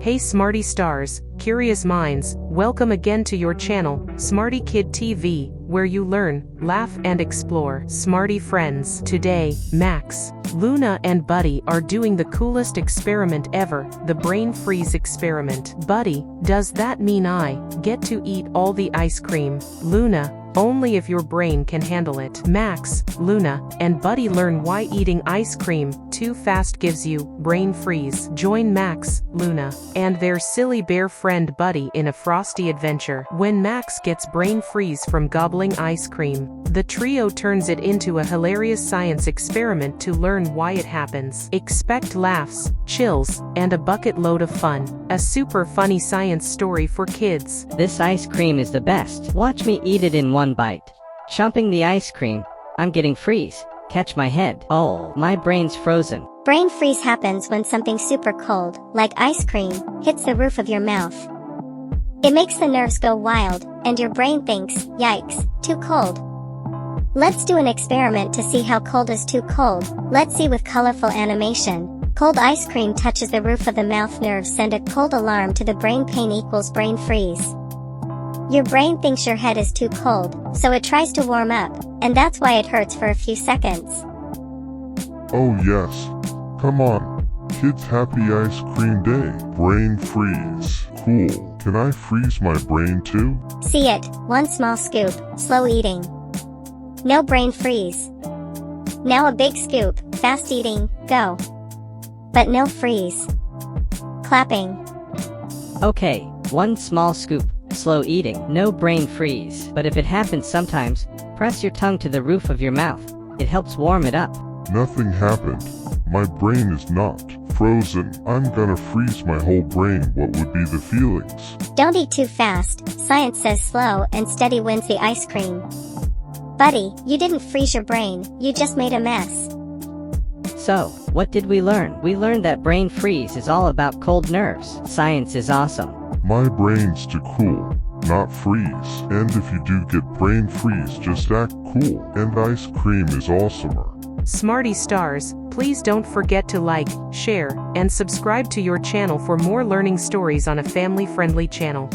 Hey Smarty stars, curious minds, welcome again to your channel, Smarty Kid TV, where you learn, laugh and explore. Smarty friends, today, Max, Luna and Buddy are doing the coolest experiment ever, the brain freeze experiment. Buddy, does that mean I get to eat all the ice cream? Luna, only if your brain can handle it. Max, Luna, and Buddy learn why eating ice cream too fast gives you brain freeze. Join Max, Luna, and their silly bear friend Buddy in a frosty adventure. When Max gets brain freeze from gobbling ice cream, the trio turns it into a hilarious science experiment to learn why it happens. Expect laughs, chills, and a bucket load of fun. A super funny science story for kids. This ice cream is the best. Watch me eat it in one bite. Chomping the ice cream, I'm getting freeze. Catch my head. Oh, my brain's frozen. Brain freeze happens when something super cold, like ice cream, hits the roof of your mouth. It makes the nerves go wild, and your brain thinks, yikes, too cold. Let's do an experiment to see how cold is too cold. Let's see with colorful animation. Cold ice cream touches the roof of the mouth, nerves send a cold alarm to the brain, pain equals brain freeze. Your brain thinks your head is too cold, so it tries to warm up, and that's why it hurts for a few seconds. Oh yes. Come on. Kids, happy ice cream day. Brain freeze. Cool. Can I freeze my brain too? See it, one small scoop, slow eating. No brain freeze. Now a big scoop, fast eating, go. But no freeze. Clapping. Okay, one small scoop, slow eating, no brain freeze. But if it happens sometimes, press your tongue to the roof of your mouth. It helps warm it up. Nothing happened. My brain is not frozen. I'm gonna freeze my whole brain. What would be the feelings? Don't eat too fast. Science says slow and steady wins the ice cream. Buddy, you didn't freeze your brain, you just made a mess. So, what did we learn? We learned that brain freeze is all about cold nerves. Science is awesome. My brain's to cool, not freeze. And if you do get brain freeze, just act cool. And ice cream is awesomer. Smarty stars, please don't forget to like, share, and subscribe to your channel for more learning stories on a family-friendly channel.